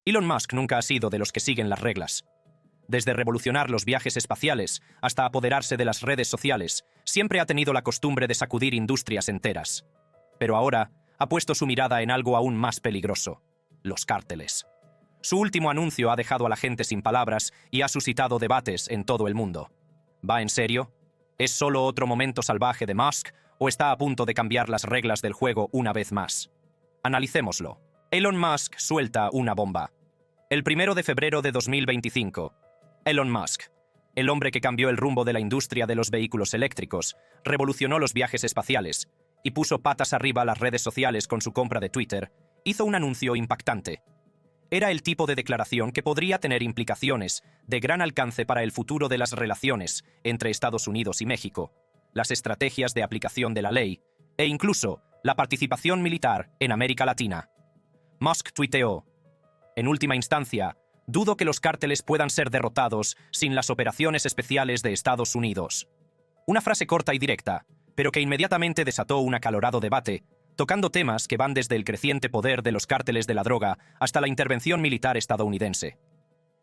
Elon Musk nunca ha sido de los que siguen las reglas. Desde revolucionar los viajes espaciales hasta apoderarse de las redes sociales, siempre ha tenido la costumbre de sacudir industrias enteras. Pero ahora ha puesto su mirada en algo aún más peligroso: los cárteles. Su último anuncio ha dejado a la gente sin palabras y ha suscitado debates en todo el mundo. ¿Va en serio? ¿Es solo otro momento salvaje de Musk o está a punto de cambiar las reglas del juego una vez más? Analicémoslo. Elon Musk suelta una bomba. El 1 de febrero de 2025. Elon Musk, el hombre que cambió el rumbo de la industria de los vehículos eléctricos, revolucionó los viajes espaciales y puso patas arriba las redes sociales con su compra de Twitter, hizo un anuncio impactante. Era el tipo de declaración que podría tener implicaciones de gran alcance para el futuro de las relaciones entre Estados Unidos y México, las estrategias de aplicación de la ley e incluso la participación militar en América Latina. Musk tuiteó: en última instancia, dudo que los cárteles puedan ser derrotados sin las operaciones especiales de Estados Unidos. Una frase corta y directa, pero que inmediatamente desató un acalorado debate, tocando temas que van desde el creciente poder de los cárteles de la droga hasta la intervención militar estadounidense.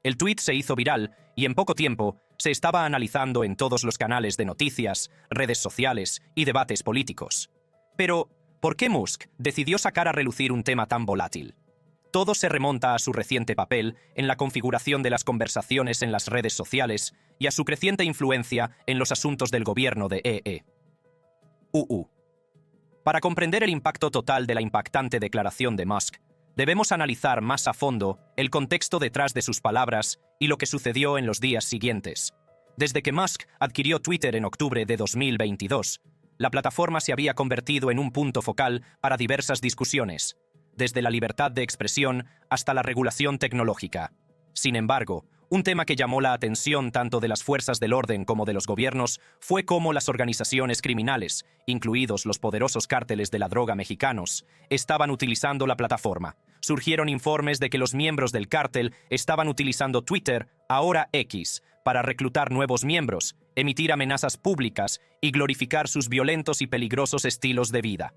El tuit se hizo viral y en poco tiempo se estaba analizando en todos los canales de noticias, redes sociales y debates políticos. Pero, ¿por qué Musk decidió sacar a relucir un tema tan volátil? Todo se remonta a su reciente papel en la configuración de las conversaciones en las redes sociales y a su creciente influencia en los asuntos del gobierno de EU. Para comprender el impacto total de la impactante declaración de Musk, debemos analizar más a fondo el contexto detrás de sus palabras y lo que sucedió en los días siguientes. Desde que Musk adquirió Twitter en octubre de 2022, la plataforma se había convertido en un punto focal para diversas discusiones, desde la libertad de expresión hasta la regulación tecnológica. Sin embargo, un tema que llamó la atención tanto de las fuerzas del orden como de los gobiernos fue cómo las organizaciones criminales, incluidos los poderosos cárteles de la droga mexicanos, estaban utilizando la plataforma. Surgieron informes de que los miembros del cártel estaban utilizando Twitter, ahora X, para reclutar nuevos miembros, emitir amenazas públicas y glorificar sus violentos y peligrosos estilos de vida.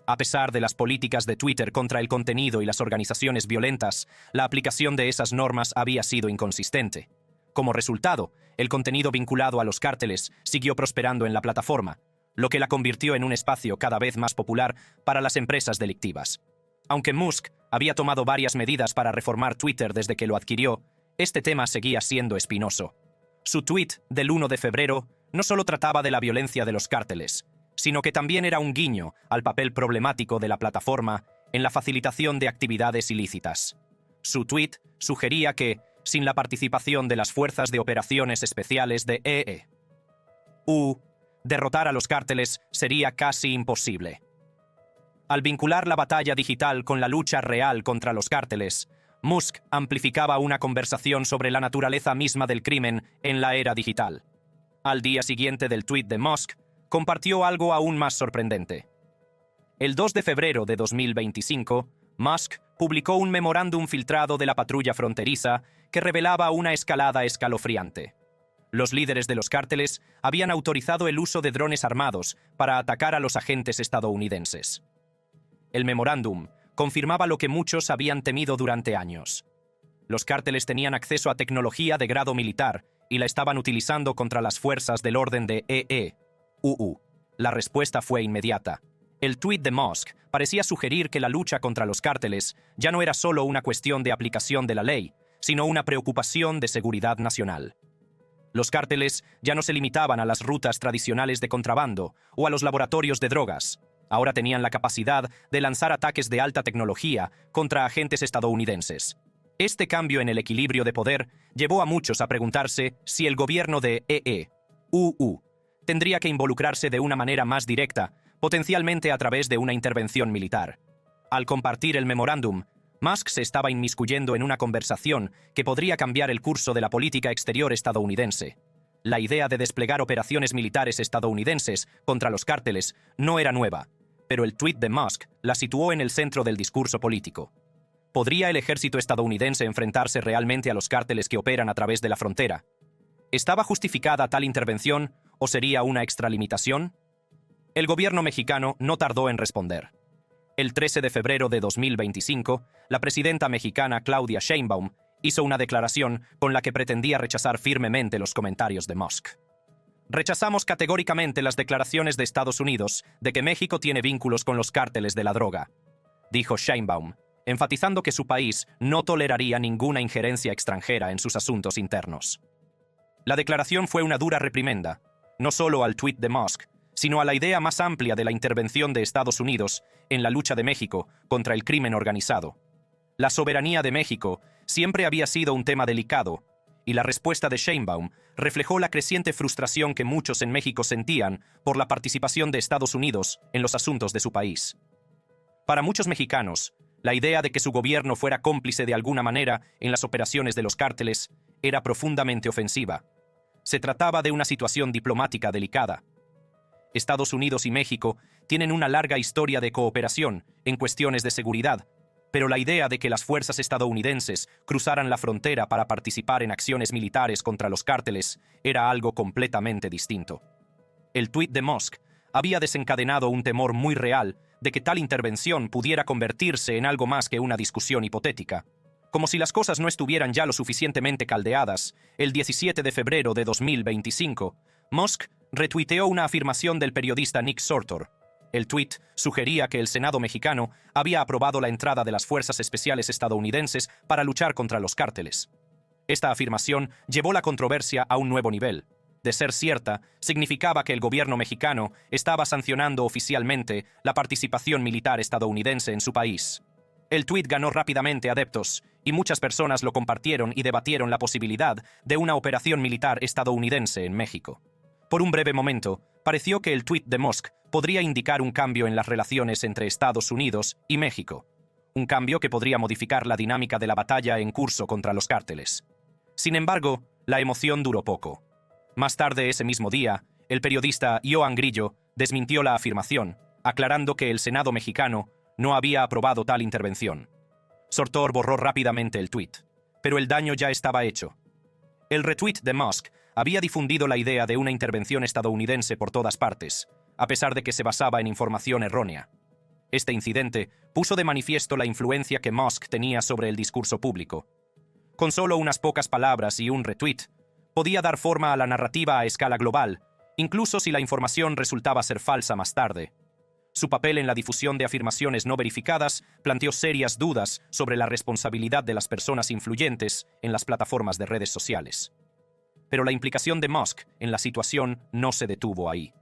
A pesar de las políticas de Twitter contra el contenido y las organizaciones violentas, la aplicación de esas normas había sido inconsistente. Como resultado, el contenido vinculado a los cárteles siguió prosperando en la plataforma, lo que la convirtió en un espacio cada vez más popular para las empresas delictivas. Aunque Musk había tomado varias medidas para reformar Twitter desde que lo adquirió, este tema seguía siendo espinoso. Su tweet del 1 de febrero no solo trataba de la violencia de los cárteles, sino que también era un guiño al papel problemático de la plataforma en la facilitación de actividades ilícitas. Su tuit sugería que, sin la participación de las fuerzas de operaciones especiales de EU, derrotar a los cárteles sería casi imposible. Al vincular la batalla digital con la lucha real contra los cárteles, Musk amplificaba una conversación sobre la naturaleza misma del crimen en la era digital. Al día siguiente del tuit de Musk, compartió algo aún más sorprendente. El 2 de febrero de 2025, Musk publicó un memorándum filtrado de la patrulla fronteriza que revelaba una escalada escalofriante. Los líderes de los cárteles habían autorizado el uso de drones armados para atacar a los agentes estadounidenses. El memorándum confirmaba lo que muchos habían temido durante años. Los cárteles tenían acceso a tecnología de grado militar y la estaban utilizando contra las fuerzas del orden de EU. La respuesta fue inmediata. El tuit de Musk parecía sugerir que la lucha contra los cárteles ya no era solo una cuestión de aplicación de la ley, sino una preocupación de seguridad nacional. Los cárteles ya no se limitaban a las rutas tradicionales de contrabando o a los laboratorios de drogas. Ahora tenían la capacidad de lanzar ataques de alta tecnología contra agentes estadounidenses. Este cambio en el equilibrio de poder llevó a muchos a preguntarse si el gobierno de EU tendría que involucrarse de una manera más directa, potencialmente a través de una intervención militar. Al compartir el memorándum, Musk se estaba inmiscuyendo en una conversación que podría cambiar el curso de la política exterior estadounidense. La idea de desplegar operaciones militares estadounidenses contra los cárteles no era nueva, pero el tuit de Musk la situó en el centro del discurso político. ¿Podría el ejército estadounidense enfrentarse realmente a los cárteles que operan a través de la frontera? ¿Estaba justificada tal intervención o sería una extralimitación? El gobierno mexicano no tardó en responder. El 13 de febrero de 2025, la presidenta mexicana Claudia Sheinbaum hizo una declaración con la que pretendía rechazar firmemente los comentarios de Musk. Rechazamos categóricamente las declaraciones de Estados Unidos de que México tiene vínculos con los cárteles de la droga, dijo Sheinbaum, enfatizando que su país no toleraría ninguna injerencia extranjera en sus asuntos internos. La declaración fue una dura reprimenda, no solo al tuit de Musk, sino a la idea más amplia de la intervención de Estados Unidos en la lucha de México contra el crimen organizado. La soberanía de México siempre había sido un tema delicado, y la respuesta de Sheinbaum reflejó la creciente frustración que muchos en México sentían por la participación de Estados Unidos en los asuntos de su país. Para muchos mexicanos, la idea de que su gobierno fuera cómplice de alguna manera en las operaciones de los cárteles era profundamente ofensiva. Se trataba de una situación diplomática delicada. Estados Unidos y México tienen una larga historia de cooperación en cuestiones de seguridad, pero la idea de que las fuerzas estadounidenses cruzaran la frontera para participar en acciones militares contra los cárteles era algo completamente distinto. El tuit de Musk había desencadenado un temor muy real de que tal intervención pudiera convertirse en algo más que una discusión hipotética. Como si las cosas no estuvieran ya lo suficientemente caldeadas, el 17 de febrero de 2025, Musk retuiteó una afirmación del periodista Nick Sortor. El tuit sugería que el Senado mexicano había aprobado la entrada de las fuerzas especiales estadounidenses para luchar contra los cárteles. Esta afirmación llevó la controversia a un nuevo nivel. De ser cierta, significaba que el gobierno mexicano estaba sancionando oficialmente la participación militar estadounidense en su país. El tuit ganó rápidamente adeptos, y muchas personas lo compartieron y debatieron la posibilidad de una operación militar estadounidense en México. Por un breve momento, pareció que el tuit de Musk podría indicar un cambio en las relaciones entre Estados Unidos y México, un cambio que podría modificar la dinámica de la batalla en curso contra los cárteles. Sin embargo, la emoción duró poco. Más tarde ese mismo día, el periodista Joan Grillo desmintió la afirmación, aclarando que el Senado mexicano no había aprobado tal intervención. Sortor borró rápidamente el tuit, pero el daño ya estaba hecho. El retweet de Musk había difundido la idea de una intervención estadounidense por todas partes, a pesar de que se basaba en información errónea. Este incidente puso de manifiesto la influencia que Musk tenía sobre el discurso público. Con solo unas pocas palabras y un retweet, podía dar forma a la narrativa a escala global, incluso si la información resultaba ser falsa más tarde. Su papel en la difusión de afirmaciones no verificadas planteó serias dudas sobre la responsabilidad de las personas influyentes en las plataformas de redes sociales. Pero la implicación de Musk en la situación no se detuvo ahí.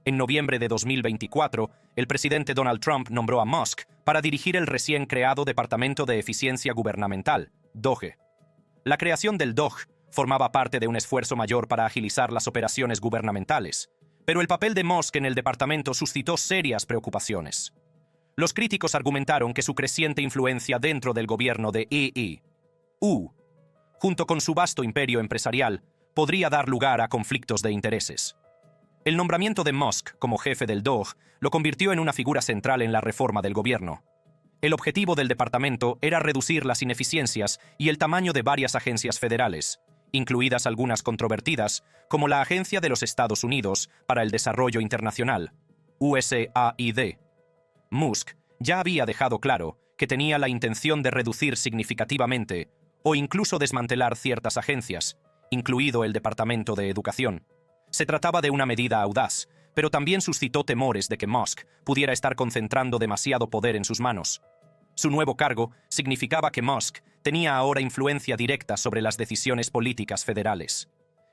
En noviembre de 2024, el presidente Donald Trump nombró a Musk para dirigir el recién creado Departamento de Eficiencia Gubernamental, DOGE. La creación del DOGE formaba parte de un esfuerzo mayor para agilizar las operaciones gubernamentales, pero el papel de Musk en el departamento suscitó serias preocupaciones. Los críticos argumentaron que su creciente influencia dentro del gobierno de EU, junto con su vasto imperio empresarial, podría dar lugar a conflictos de intereses. El nombramiento de Musk como jefe del DOGE lo convirtió en una figura central en la reforma del gobierno. El objetivo del departamento era reducir las ineficiencias y el tamaño de varias agencias federales, incluidas algunas controvertidas, como la Agencia de los Estados Unidos para el Desarrollo Internacional, USAID. Musk ya había dejado claro que tenía la intención de reducir significativamente o incluso desmantelar ciertas agencias, incluido el Departamento de Educación. Se trataba de una medida audaz, pero también suscitó temores de que Musk pudiera estar concentrando demasiado poder en sus manos. Su nuevo cargo significaba que Musk tenía ahora influencia directa sobre las decisiones políticas federales.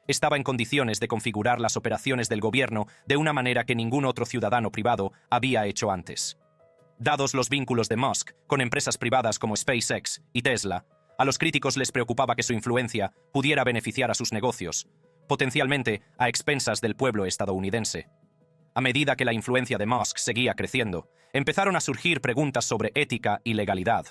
Estaba en condiciones de configurar las operaciones del gobierno de una manera que ningún otro ciudadano privado había hecho antes. Dados los vínculos de Musk con empresas privadas como SpaceX y Tesla, a los críticos les preocupaba que su influencia pudiera beneficiar a sus negocios, potencialmente a expensas del pueblo estadounidense. A medida que la influencia de Musk seguía creciendo, empezaron a surgir preguntas sobre ética y legalidad.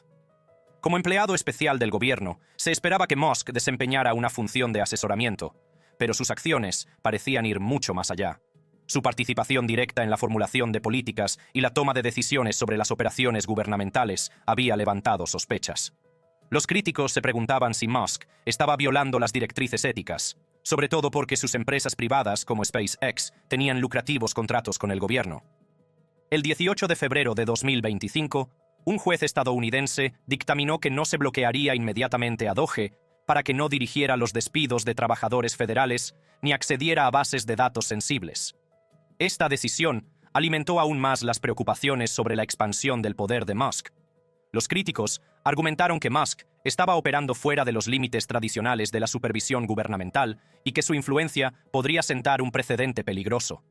Como empleado especial del gobierno, se esperaba que Musk desempeñara una función de asesoramiento, pero sus acciones parecían ir mucho más allá. Su participación directa en la formulación de políticas y la toma de decisiones sobre las operaciones gubernamentales había levantado sospechas. Los críticos se preguntaban si Musk estaba violando las directrices éticas, sobre todo porque sus empresas privadas como SpaceX tenían lucrativos contratos con el gobierno. El 18 de febrero de 2025, Un juez estadounidense dictaminó que no se bloquearía inmediatamente a Doge para que no dirigiera los despidos de trabajadores federales ni accediera a bases de datos sensibles. Esta decisión alimentó aún más las preocupaciones sobre la expansión del poder de Musk. Los críticos argumentaron que Musk estaba operando fuera de los límites tradicionales de la supervisión gubernamental y que su influencia podría sentar un precedente peligroso.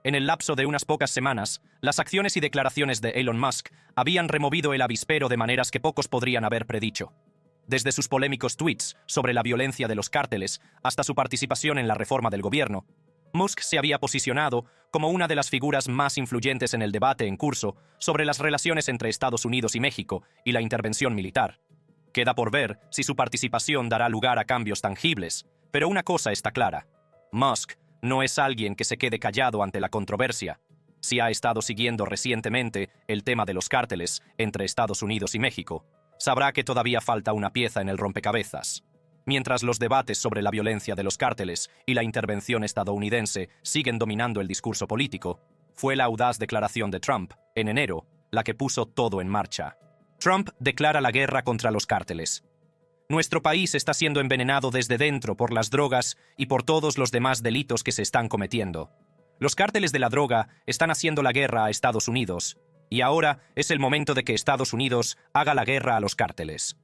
En el lapso de unas pocas semanas, las acciones y declaraciones de Elon Musk habían removido el avispero de maneras que pocos podrían haber predicho. Desde sus polémicos tweets sobre la violencia de los cárteles hasta su participación en la reforma del gobierno, Musk se había posicionado como una de las figuras más influyentes en el debate en curso sobre las relaciones entre Estados Unidos y México y la intervención militar. Queda por ver si su participación dará lugar a cambios tangibles, pero una cosa está clara: Musk no es alguien que se quede callado ante la controversia. Si ha estado siguiendo recientemente el tema de los cárteles entre Estados Unidos y México, sabrá que todavía falta una pieza en el rompecabezas. Mientras los debates sobre la violencia de los cárteles y la intervención estadounidense siguen dominando el discurso político, fue la audaz declaración de Trump, en enero, la que puso todo en marcha. Trump declara la guerra contra los cárteles. Nuestro país está siendo envenenado desde dentro por las drogas y por todos los demás delitos que se están cometiendo. Los cárteles de la droga están haciendo la guerra a Estados Unidos, y ahora es el momento de que Estados Unidos haga la guerra a los cárteles.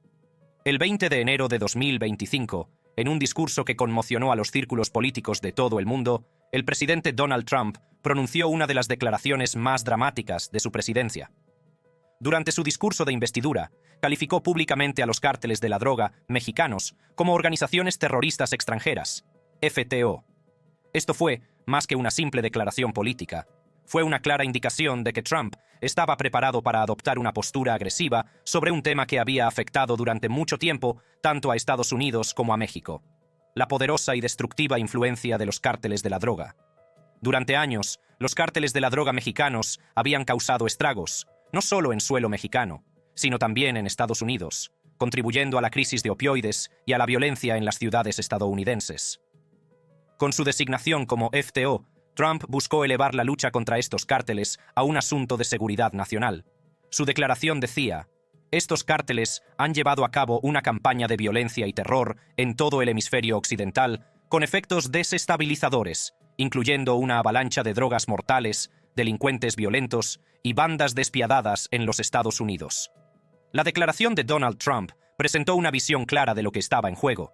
El 20 de enero de 2025, en un discurso que conmocionó a los círculos políticos de todo el mundo, el presidente Donald Trump pronunció una de las declaraciones más dramáticas de su presidencia. Durante su discurso de investidura, calificó públicamente a los cárteles de la droga mexicanos como organizaciones terroristas extranjeras, FTO. Esto fue más que una simple declaración política. Fue una clara indicación de que Trump estaba preparado para adoptar una postura agresiva sobre un tema que había afectado durante mucho tiempo tanto a Estados Unidos como a México: la poderosa y destructiva influencia de los cárteles de la droga. Durante años, los cárteles de la droga mexicanos habían causado estragos, no solo en suelo mexicano, sino también en Estados Unidos, contribuyendo a la crisis de opioides y a la violencia en las ciudades estadounidenses. Con su designación como FTO, Trump buscó elevar la lucha contra estos cárteles a un asunto de seguridad nacional. Su declaración decía: estos cárteles han llevado a cabo una campaña de violencia y terror en todo el hemisferio occidental, con efectos desestabilizadores, incluyendo una avalancha de drogas mortales, delincuentes violentos y bandas despiadadas en los Estados Unidos. La declaración de Donald Trump presentó una visión clara de lo que estaba en juego.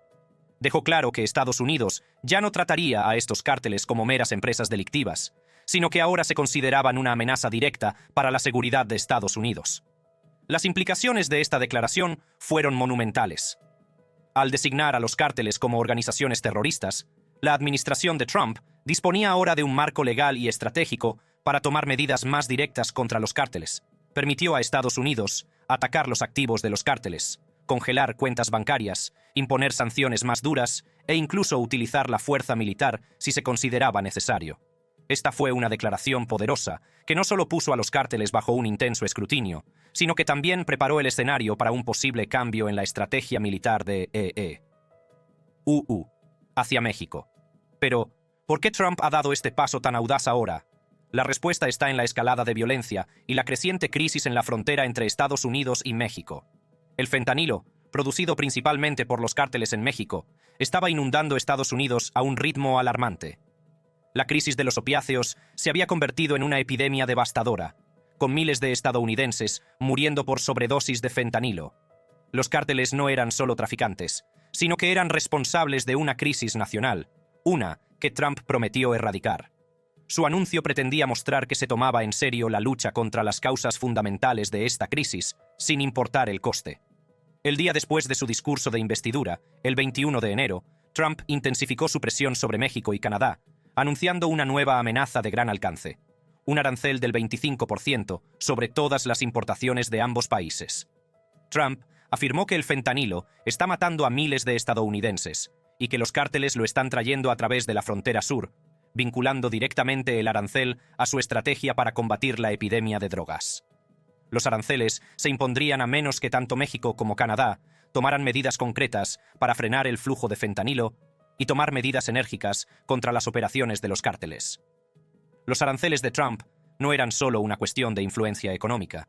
Dejó claro que Estados Unidos ya no trataría a estos cárteles como meras empresas delictivas, sino que ahora se consideraban una amenaza directa para la seguridad de Estados Unidos. Las implicaciones de esta declaración fueron monumentales. Al designar a los cárteles como organizaciones terroristas, la administración de Trump disponía ahora de un marco legal y estratégico para tomar medidas más directas contra los cárteles. Permitió a Estados Unidos atacar los activos de los cárteles, congelar cuentas bancarias, imponer sanciones más duras e incluso utilizar la fuerza militar si se consideraba necesario. Esta fue una declaración poderosa que no solo puso a los cárteles bajo un intenso escrutinio, sino que también preparó el escenario para un posible cambio en la estrategia militar de hacia México. Pero, ¿por qué Trump ha dado este paso tan audaz ahora? La respuesta está en la escalada de violencia y la creciente crisis en la frontera entre Estados Unidos y México. El fentanilo, producido principalmente por los cárteles en México, estaba inundando Estados Unidos a un ritmo alarmante. La crisis de los opiáceos se había convertido en una epidemia devastadora, con miles de estadounidenses muriendo por sobredosis de fentanilo. Los cárteles no eran solo traficantes, sino que eran responsables de una crisis nacional, una que Trump prometió erradicar. Su anuncio pretendía mostrar que se tomaba en serio la lucha contra las causas fundamentales de esta crisis, sin importar el coste. El día después de su discurso de investidura, el 21 de enero, Trump intensificó su presión sobre México y Canadá, anunciando una nueva amenaza de gran alcance: un arancel del 25% sobre todas las importaciones de ambos países. Trump afirmó que el fentanilo está matando a miles de estadounidenses y que los cárteles lo están trayendo a través de la frontera sur, vinculando directamente el arancel a su estrategia para combatir la epidemia de drogas. Los aranceles se impondrían a menos que tanto México como Canadá tomaran medidas concretas para frenar el flujo de fentanilo y tomar medidas enérgicas contra las operaciones de los cárteles. Los aranceles de Trump no eran solo una cuestión de influencia económica.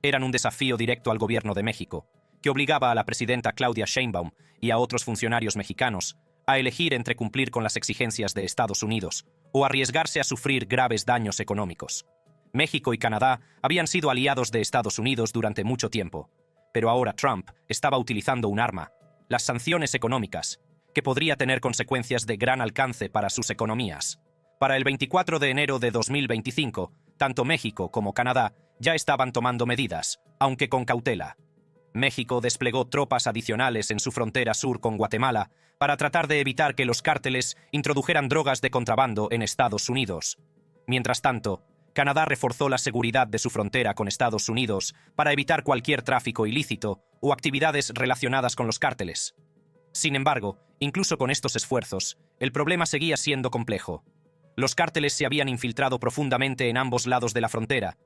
eran un desafío directo al gobierno de México, que obligaba a la presidenta Claudia Sheinbaum y a otros funcionarios mexicanos a elegir entre cumplir con las exigencias de Estados Unidos o arriesgarse a sufrir graves daños económicos. México y Canadá habían sido aliados de Estados Unidos durante mucho tiempo, pero ahora Trump estaba utilizando un arma, las sanciones económicas, que podría tener consecuencias de gran alcance para sus economías. Para el 24 de enero de 2025, tanto México como Canadá ya estaban tomando medidas, aunque con cautela. México desplegó tropas adicionales en su frontera sur con Guatemala para tratar de evitar que los cárteles introdujeran drogas de contrabando en Estados Unidos. Mientras tanto, Canadá reforzó la seguridad de su frontera con Estados Unidos para evitar cualquier tráfico ilícito o actividades relacionadas con los cárteles. Sin embargo, incluso con estos esfuerzos, el problema seguía siendo complejo. Los cárteles se habían infiltrado profundamente en ambos lados de la frontera,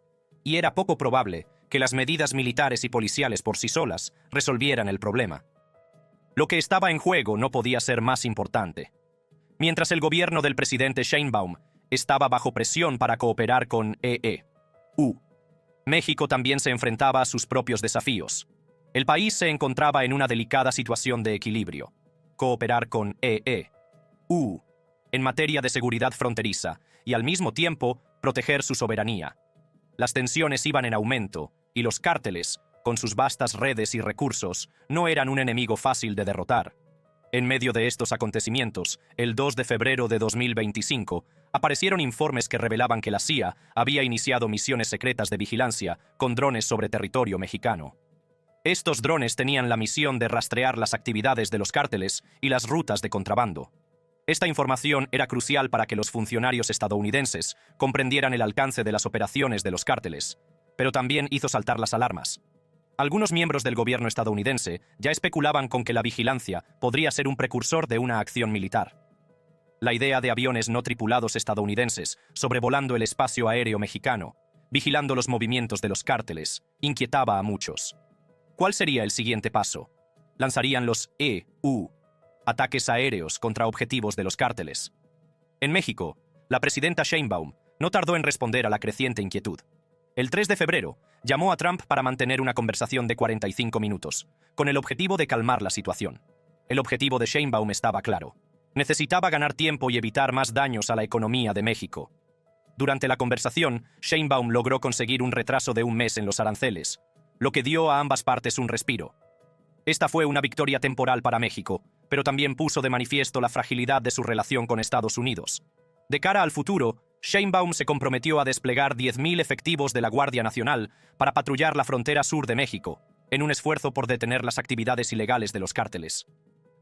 y era poco probable que las medidas militares y policiales por sí solas resolvieran el problema. Lo que estaba en juego no podía ser más importante. Mientras el gobierno del presidente Sheinbaum estaba bajo presión para cooperar con EU, México también se enfrentaba a sus propios desafíos. El país se encontraba en una delicada situación de equilibrio. Cooperar con EU en materia de seguridad fronteriza y al mismo tiempo proteger su soberanía. Las tensiones iban en aumento y los cárteles, con sus vastas redes y recursos, no eran un enemigo fácil de derrotar. En medio de estos acontecimientos, el 2 de febrero de 2025, aparecieron informes que revelaban que la CIA había iniciado misiones secretas de vigilancia con drones sobre territorio mexicano. Estos drones tenían la misión de rastrear las actividades de los cárteles y las rutas de contrabando. Esta información era crucial para que los funcionarios estadounidenses comprendieran el alcance de las operaciones de los cárteles, pero también hizo saltar las alarmas. Algunos miembros del gobierno estadounidense ya especulaban con que la vigilancia podría ser un precursor de una acción militar. La idea de aviones no tripulados estadounidenses sobrevolando el espacio aéreo mexicano, vigilando los movimientos de los cárteles, inquietaba a muchos. ¿Cuál sería el siguiente paso? ¿Lanzarían los EU ataques aéreos contra objetivos de los cárteles? En México, la presidenta Sheinbaum no tardó en responder a la creciente inquietud. El 3 de febrero, llamó a Trump para mantener una conversación de 45 minutos, con el objetivo de calmar la situación. El objetivo de Sheinbaum estaba claro. Necesitaba ganar tiempo y evitar más daños a la economía de México. Durante la conversación, Sheinbaum logró conseguir un retraso de un mes en los aranceles, lo que dio a ambas partes un respiro. Esta fue una victoria temporal para México, pero también puso de manifiesto la fragilidad de su relación con Estados Unidos. De cara al futuro, Sheinbaum se comprometió a desplegar 10.000 efectivos de la Guardia Nacional para patrullar la frontera sur de México, en un esfuerzo por detener las actividades ilegales de los cárteles.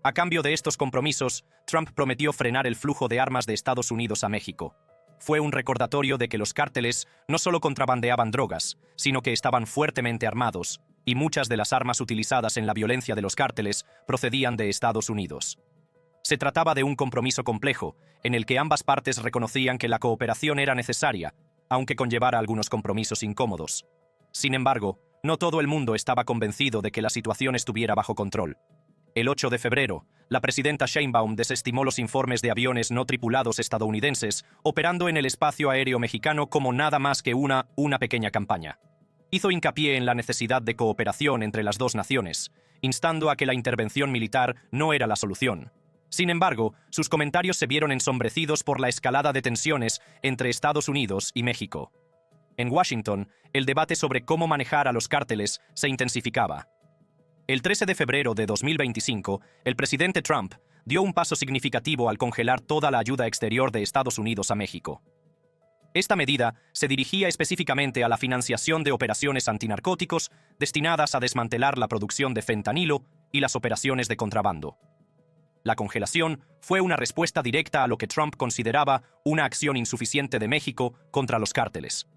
A cambio de estos compromisos, Trump prometió frenar el flujo de armas de Estados Unidos a México. Fue un recordatorio de que los cárteles no solo contrabandeaban drogas, sino que estaban fuertemente armados, y muchas de las armas utilizadas en la violencia de los cárteles procedían de Estados Unidos. Se trataba de un compromiso complejo, en el que ambas partes reconocían que la cooperación era necesaria, aunque conllevara algunos compromisos incómodos. Sin embargo, no todo el mundo estaba convencido de que la situación estuviera bajo control. El 8 de febrero, la presidenta Sheinbaum desestimó los informes de aviones no tripulados estadounidenses operando en el espacio aéreo mexicano como nada más que una pequeña campaña. Hizo hincapié en la necesidad de cooperación entre las dos naciones, instando a que la intervención militar no era la solución. Sin embargo, sus comentarios se vieron ensombrecidos por la escalada de tensiones entre Estados Unidos y México. En Washington, el debate sobre cómo manejar a los cárteles se intensificaba. El 13 de febrero de 2025, el presidente Trump dio un paso significativo al congelar toda la ayuda exterior de Estados Unidos a México. Esta medida se dirigía específicamente a la financiación de operaciones antinarcóticos destinadas a desmantelar la producción de fentanilo y las operaciones de contrabando. La congelación fue una respuesta directa a lo que Trump consideraba una acción insuficiente de México contra los cárteles.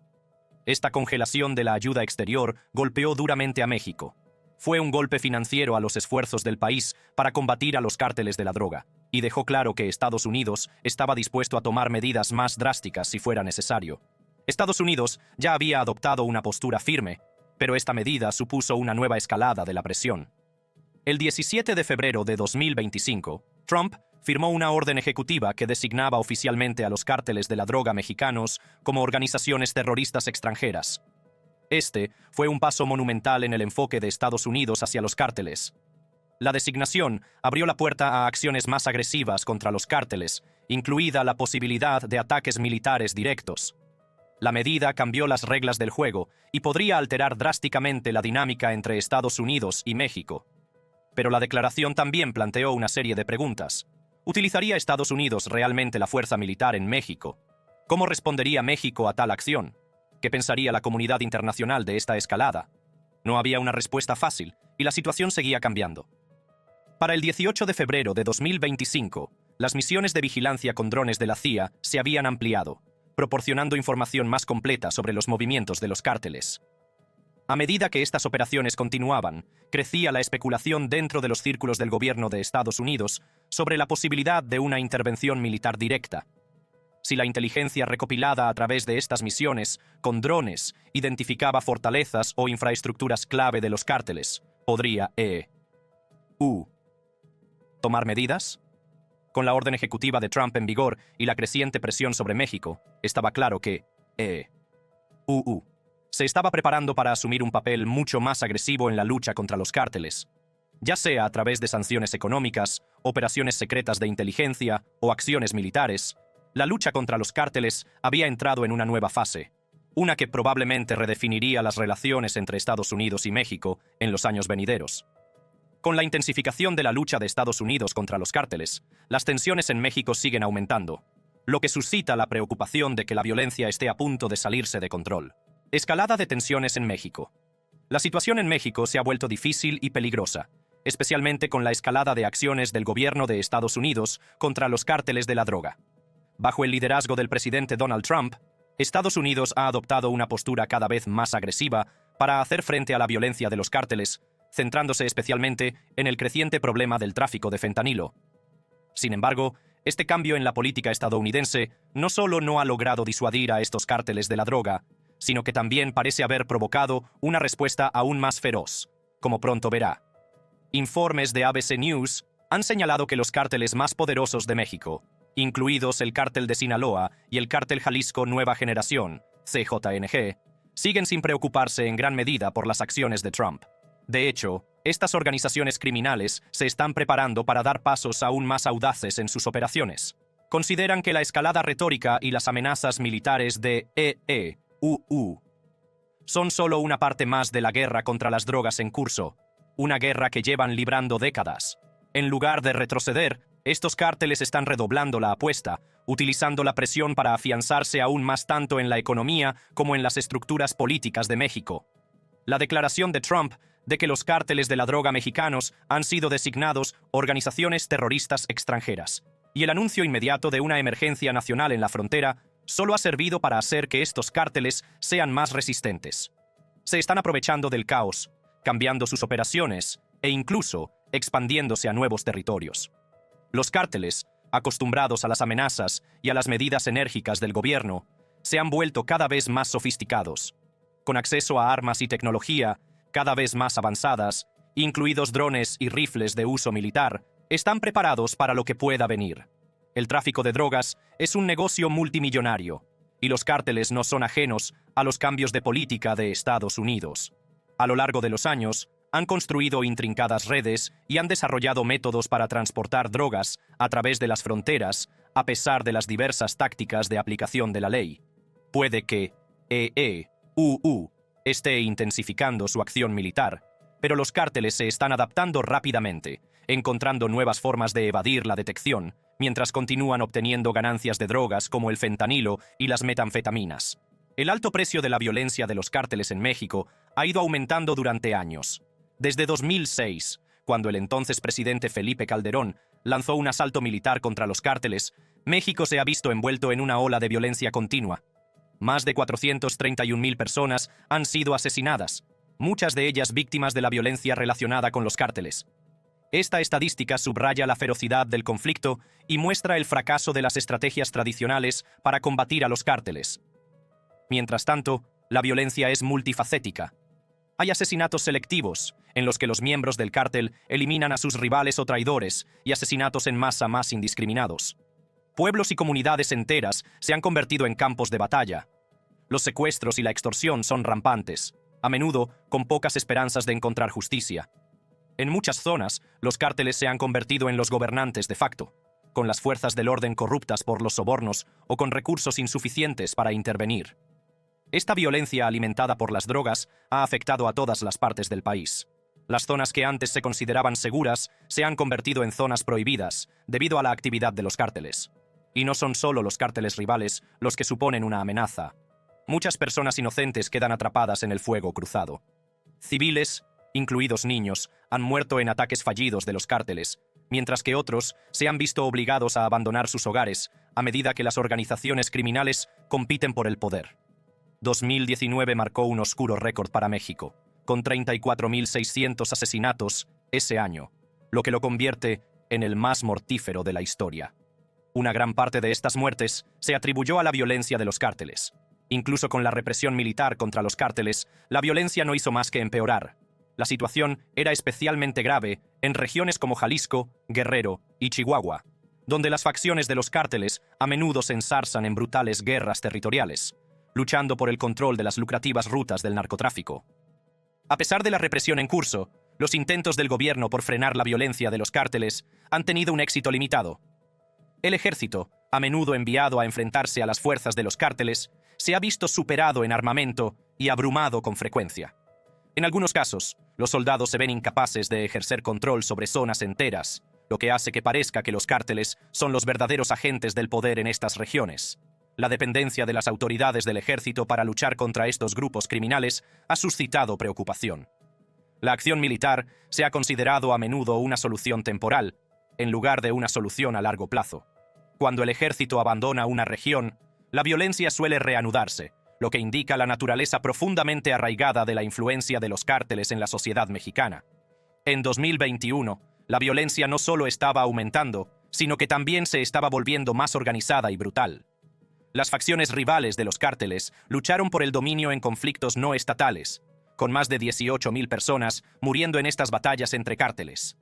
Esta congelación de la ayuda exterior golpeó duramente a México. Fue un golpe financiero a los esfuerzos del país para combatir a los cárteles de la droga, y dejó claro que Estados Unidos estaba dispuesto a tomar medidas más drásticas si fuera necesario. Estados Unidos ya había adoptado una postura firme, pero esta medida supuso una nueva escalada de la presión. El 17 de febrero de 2025, Trump firmó una orden ejecutiva que designaba oficialmente a los cárteles de la droga mexicanos como organizaciones terroristas extranjeras. Este fue un paso monumental en el enfoque de Estados Unidos hacia los cárteles. La designación abrió la puerta a acciones más agresivas contra los cárteles, incluida la posibilidad de ataques militares directos. La medida cambió las reglas del juego y podría alterar drásticamente la dinámica entre Estados Unidos y México. Pero la declaración también planteó una serie de preguntas. ¿Utilizaría Estados Unidos realmente la fuerza militar en México? ¿Cómo respondería México a tal acción? ¿Qué pensaría la comunidad internacional de esta escalada? No había una respuesta fácil y la situación seguía cambiando. Para el 18 de febrero de 2025, las misiones de vigilancia con drones de la CIA se habían ampliado, proporcionando información más completa sobre los movimientos de los cárteles. A medida que estas operaciones continuaban, crecía la especulación dentro de los círculos del gobierno de Estados Unidos sobre la posibilidad de una intervención militar directa. Si la inteligencia recopilada a través de estas misiones, con drones, identificaba fortalezas o infraestructuras clave de los cárteles, ¿podría tomar medidas? Con la orden ejecutiva de Trump en vigor y la creciente presión sobre México, estaba claro que se estaba preparando para asumir un papel mucho más agresivo en la lucha contra los cárteles, ya sea a través de sanciones económicas, operaciones secretas de inteligencia o acciones militares. La lucha contra los cárteles había entrado en una nueva fase, una que probablemente redefiniría las relaciones entre Estados Unidos y México en los años venideros. Con la intensificación de la lucha de Estados Unidos contra los cárteles, las tensiones en México siguen aumentando, lo que suscita la preocupación de que la violencia esté a punto de salirse de control. Escalada de tensiones en México. La situación en México se ha vuelto difícil y peligrosa, especialmente con la escalada de acciones del gobierno de Estados Unidos contra los cárteles de la droga. Bajo el liderazgo del presidente Donald Trump, Estados Unidos ha adoptado una postura cada vez más agresiva para hacer frente a la violencia de los cárteles, centrándose especialmente en el creciente problema del tráfico de fentanilo. Sin embargo, este cambio en la política estadounidense no solo no ha logrado disuadir a estos cárteles de la droga, sino que también parece haber provocado una respuesta aún más feroz, como pronto verá. Informes de ABC News han señalado que los cárteles más poderosos de México, incluidos el Cártel de Sinaloa y el Cártel Jalisco Nueva Generación, CJNG, siguen sin preocuparse en gran medida por las acciones de Trump. De hecho, estas organizaciones criminales se están preparando para dar pasos aún más audaces en sus operaciones. Consideran que la escalada retórica y las amenazas militares de son solo una parte más de la guerra contra las drogas en curso, una guerra que llevan librando décadas. En lugar de retroceder, estos cárteles están redoblando la apuesta, utilizando la presión para afianzarse aún más tanto en la economía como en las estructuras políticas de México. La declaración de Trump de que los cárteles de la droga mexicanos han sido designados organizaciones terroristas extranjeras, y el anuncio inmediato de una emergencia nacional en la frontera solo ha servido para hacer que estos cárteles sean más resistentes. Se están aprovechando del caos, cambiando sus operaciones e incluso expandiéndose a nuevos territorios. Los cárteles, acostumbrados a las amenazas y a las medidas enérgicas del gobierno, se han vuelto cada vez más sofisticados, con acceso a armas y tecnología cada vez más avanzadas, incluidos drones y rifles de uso militar, están preparados para lo que pueda venir. El tráfico de drogas es un negocio multimillonario, y los cárteles no son ajenos a los cambios de política de Estados Unidos. A lo largo de los años, han construido intrincadas redes y han desarrollado métodos para transportar drogas a través de las fronteras, a pesar de las diversas tácticas de aplicación de la ley. Puede que esté intensificando su acción militar, pero los cárteles se están adaptando rápidamente, encontrando nuevas formas de evadir la detección, mientras continúan obteniendo ganancias de drogas como el fentanilo y las metanfetaminas. El alto precio de la violencia de los cárteles en México ha ido aumentando durante años. Desde 2006, cuando el entonces presidente Felipe Calderón lanzó un asalto militar contra los cárteles, México se ha visto envuelto en una ola de violencia continua. Más de 431,000 personas han sido asesinadas, muchas de ellas víctimas de la violencia relacionada con los cárteles. Esta estadística subraya la ferocidad del conflicto y muestra el fracaso de las estrategias tradicionales para combatir a los cárteles. Mientras tanto, la violencia es multifacética. Hay asesinatos selectivos, en los que los miembros del cártel eliminan a sus rivales o traidores, y asesinatos en masa más indiscriminados. Pueblos y comunidades enteras se han convertido en campos de batalla. Los secuestros y la extorsión son rampantes, a menudo con pocas esperanzas de encontrar justicia. En muchas zonas, los cárteles se han convertido en los gobernantes de facto, con las fuerzas del orden corruptas por los sobornos o con recursos insuficientes para intervenir. Esta violencia alimentada por las drogas ha afectado a todas las partes del país. Las zonas que antes se consideraban seguras se han convertido en zonas prohibidas debido a la actividad de los cárteles. Y no son solo los cárteles rivales los que suponen una amenaza. Muchas personas inocentes quedan atrapadas en el fuego cruzado. Civiles, incluidos niños, han muerto en ataques fallidos de los cárteles, mientras que otros se han visto obligados a abandonar sus hogares a medida que las organizaciones criminales compiten por el poder. 2019 marcó un oscuro récord para México, con 34.600 asesinatos ese año, lo que lo convierte en el más mortífero de la historia. Una gran parte de estas muertes se atribuyó a la violencia de los cárteles. Incluso con la represión militar contra los cárteles, la violencia no hizo más que empeorar. La situación era especialmente grave en regiones como Jalisco, Guerrero y Chihuahua, donde las facciones de los cárteles a menudo se ensarzan en brutales guerras territoriales, luchando por el control de las lucrativas rutas del narcotráfico. A pesar de la represión en curso, los intentos del gobierno por frenar la violencia de los cárteles han tenido un éxito limitado. El ejército, a menudo enviado a enfrentarse a las fuerzas de los cárteles, se ha visto superado en armamento y abrumado con frecuencia. En algunos casos, los soldados se ven incapaces de ejercer control sobre zonas enteras, lo que hace que parezca que los cárteles son los verdaderos agentes del poder en estas regiones. La dependencia de las autoridades del ejército para luchar contra estos grupos criminales ha suscitado preocupación. La acción militar se ha considerado a menudo una solución temporal, en lugar de una solución a largo plazo. Cuando el ejército abandona una región, la violencia suele reanudarse, lo que indica la naturaleza profundamente arraigada de la influencia de los cárteles en la sociedad mexicana. En 2021, la violencia no solo estaba aumentando, sino que también se estaba volviendo más organizada y brutal. Las facciones rivales de los cárteles lucharon por el dominio en conflictos no estatales, con más de 18.000 personas muriendo en estas batallas entre cárteles.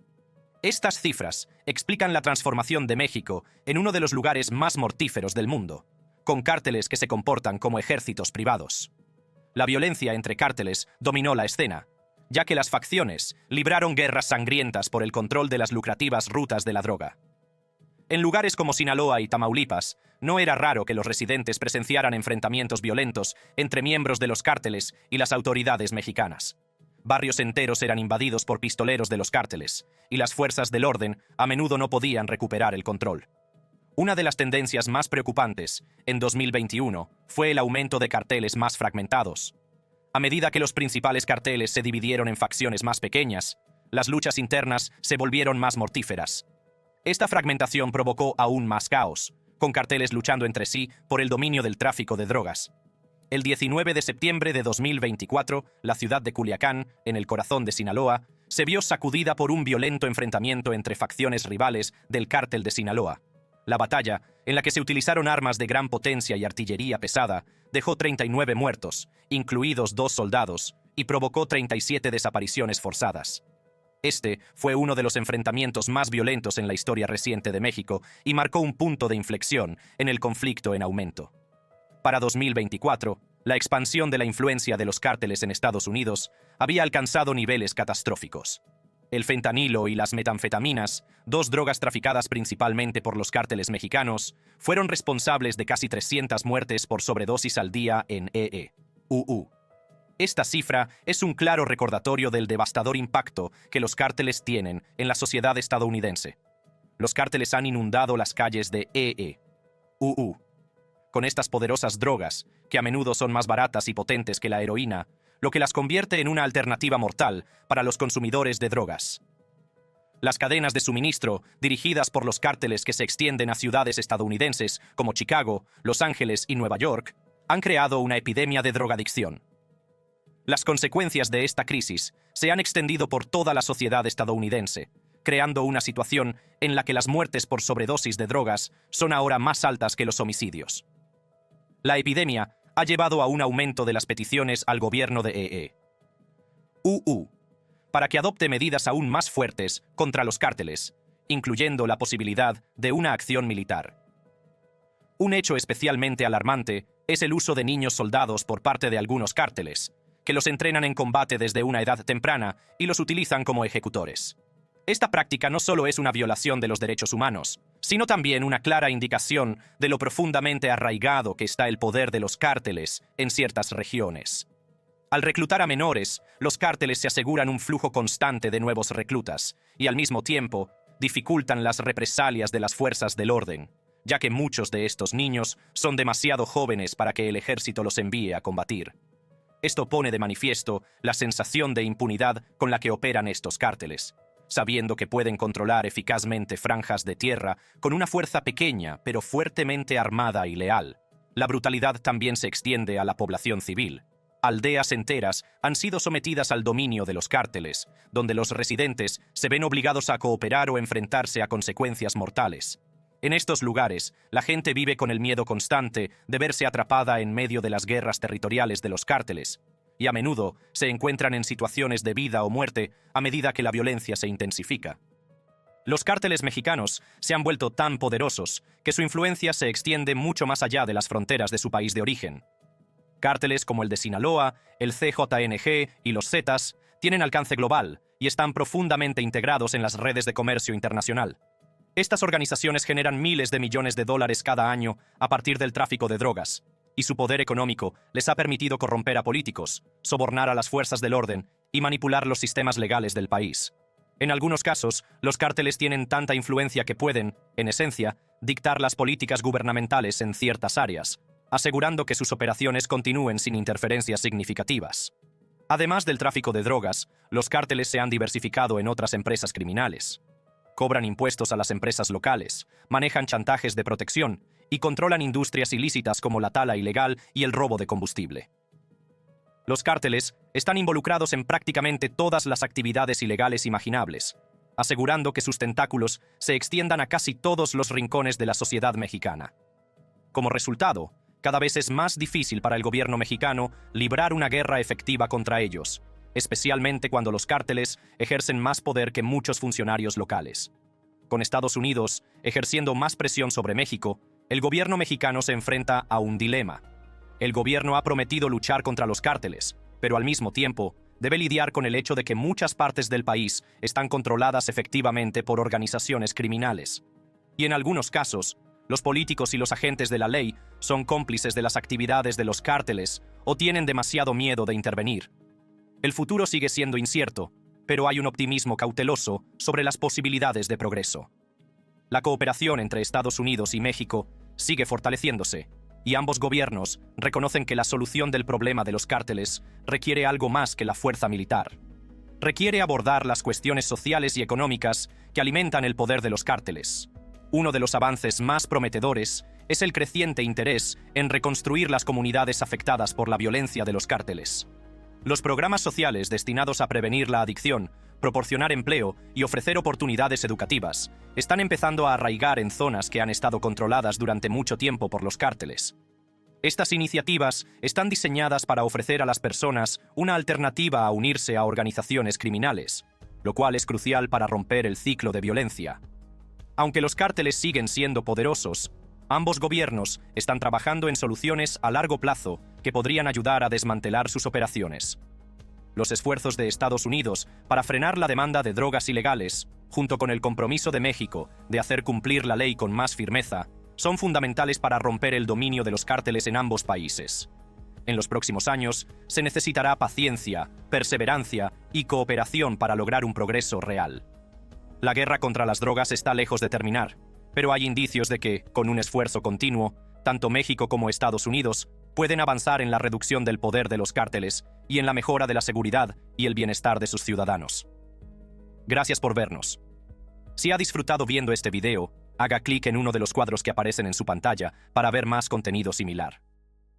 Estas cifras explican la transformación de México en uno de los lugares más mortíferos del mundo, con cárteles que se comportan como ejércitos privados. La violencia entre cárteles dominó la escena, ya que las facciones libraron guerras sangrientas por el control de las lucrativas rutas de la droga. En lugares como Sinaloa y Tamaulipas, no era raro que los residentes presenciaran enfrentamientos violentos entre miembros de los cárteles y las autoridades mexicanas. Barrios enteros eran invadidos por pistoleros de los cárteles, y las fuerzas del orden a menudo no podían recuperar el control. Una de las tendencias más preocupantes en 2021 fue el aumento de carteles más fragmentados. A medida que los principales carteles se dividieron en facciones más pequeñas, las luchas internas se volvieron más mortíferas. Esta fragmentación provocó aún más caos, con carteles luchando entre sí por el dominio del tráfico de drogas. El 19 de septiembre de 2024, la ciudad de Culiacán, en el corazón de Sinaloa, se vio sacudida por un violento enfrentamiento entre facciones rivales del cártel de Sinaloa. La batalla, en la que se utilizaron armas de gran potencia y artillería pesada, dejó 39 muertos, incluidos 2 soldados, y provocó 37 desapariciones forzadas. Este fue uno de los enfrentamientos más violentos en la historia reciente de México y marcó un punto de inflexión en el conflicto en aumento. Para 2024, la expansión de la influencia de los cárteles en Estados Unidos había alcanzado niveles catastróficos. El fentanilo y las metanfetaminas, 2 drogas traficadas principalmente por los cárteles mexicanos, fueron responsables de casi 300 muertes por sobredosis al día en EU. Esta cifra es un claro recordatorio del devastador impacto que los cárteles tienen en la sociedad estadounidense. Los cárteles han inundado las calles de EU con estas poderosas drogas, que a menudo son más baratas y potentes que la heroína, lo que las convierte en una alternativa mortal para los consumidores de drogas. Las cadenas de suministro, dirigidas por los cárteles que se extienden a ciudades estadounidenses como Chicago, Los Ángeles y Nueva York, han creado una epidemia de drogadicción. Las consecuencias de esta crisis se han extendido por toda la sociedad estadounidense, creando una situación en la que las muertes por sobredosis de drogas son ahora más altas que los homicidios. La epidemia ha llevado a un aumento de las peticiones al gobierno de EU para que adopte medidas aún más fuertes contra los cárteles, incluyendo la posibilidad de una acción militar. Un hecho especialmente alarmante es el uso de niños soldados por parte de algunos cárteles, que los entrenan en combate desde una edad temprana y los utilizan como ejecutores. Esta práctica no solo es una violación de los derechos humanos, sino también una clara indicación de lo profundamente arraigado que está el poder de los cárteles en ciertas regiones. Al reclutar a menores, los cárteles se aseguran un flujo constante de nuevos reclutas y al mismo tiempo dificultan las represalias de las fuerzas del orden, ya que muchos de estos niños son demasiado jóvenes para que el ejército los envíe a combatir. Esto pone de manifiesto la sensación de impunidad con la que operan estos cárteles, sabiendo que pueden controlar eficazmente franjas de tierra con una fuerza pequeña pero fuertemente armada y leal. La brutalidad también se extiende a la población civil. Aldeas enteras han sido sometidas al dominio de los cárteles, donde los residentes se ven obligados a cooperar o enfrentarse a consecuencias mortales. En estos lugares, la gente vive con el miedo constante de verse atrapada en medio de las guerras territoriales de los cárteles, y a menudo se encuentran en situaciones de vida o muerte a medida que la violencia se intensifica. Los cárteles mexicanos se han vuelto tan poderosos que su influencia se extiende mucho más allá de las fronteras de su país de origen. Cárteles como el de Sinaloa, el CJNG y los Zetas tienen alcance global y están profundamente integrados en las redes de comercio internacional. Estas organizaciones generan miles de millones de dólares cada año a partir del tráfico de drogas, y su poder económico les ha permitido corromper a políticos, sobornar a las fuerzas del orden y manipular los sistemas legales del país. En algunos casos, los cárteles tienen tanta influencia que pueden, en esencia, dictar las políticas gubernamentales en ciertas áreas, asegurando que sus operaciones continúen sin interferencias significativas. Además del tráfico de drogas, los cárteles se han diversificado en otras empresas criminales. Cobran impuestos a las empresas locales, manejan chantajes de protección y controlan industrias ilícitas como la tala ilegal y el robo de combustible. Los cárteles están involucrados en prácticamente todas las actividades ilegales imaginables, asegurando que sus tentáculos se extiendan a casi todos los rincones de la sociedad mexicana. Como resultado, cada vez es más difícil para el gobierno mexicano librar una guerra efectiva contra ellos, especialmente cuando los cárteles ejercen más poder que muchos funcionarios locales. Con Estados Unidos ejerciendo más presión sobre México, el gobierno mexicano se enfrenta a un dilema. El gobierno ha prometido luchar contra los cárteles, pero al mismo tiempo debe lidiar con el hecho de que muchas partes del país están controladas efectivamente por organizaciones criminales. Y en algunos casos, los políticos y los agentes de la ley son cómplices de las actividades de los cárteles o tienen demasiado miedo de intervenir. El futuro sigue siendo incierto, pero hay un optimismo cauteloso sobre las posibilidades de progreso. La cooperación entre Estados Unidos y México sigue fortaleciéndose, y ambos gobiernos reconocen que la solución del problema de los cárteles requiere algo más que la fuerza militar. Requiere abordar las cuestiones sociales y económicas que alimentan el poder de los cárteles. Uno de los avances más prometedores es el creciente interés en reconstruir las comunidades afectadas por la violencia de los cárteles. Los programas sociales destinados a prevenir la adicción, proporcionar empleo y ofrecer oportunidades educativas están empezando a arraigar en zonas que han estado controladas durante mucho tiempo por los cárteles. Estas iniciativas están diseñadas para ofrecer a las personas una alternativa a unirse a organizaciones criminales, lo cual es crucial para romper el ciclo de violencia. Aunque los cárteles siguen siendo poderosos, ambos gobiernos están trabajando en soluciones a largo plazo que podrían ayudar a desmantelar sus operaciones. Los esfuerzos de Estados Unidos para frenar la demanda de drogas ilegales, junto con el compromiso de México de hacer cumplir la ley con más firmeza, son fundamentales para romper el dominio de los cárteles en ambos países. En los próximos años, se necesitará paciencia, perseverancia y cooperación para lograr un progreso real. La guerra contra las drogas está lejos de terminar, pero hay indicios de que, con un esfuerzo continuo, tanto México como Estados Unidos pueden avanzar en la reducción del poder de los cárteles y en la mejora de la seguridad y el bienestar de sus ciudadanos. Gracias por vernos. Si ha disfrutado viendo este video, haga clic en uno de los cuadros que aparecen en su pantalla para ver más contenido similar.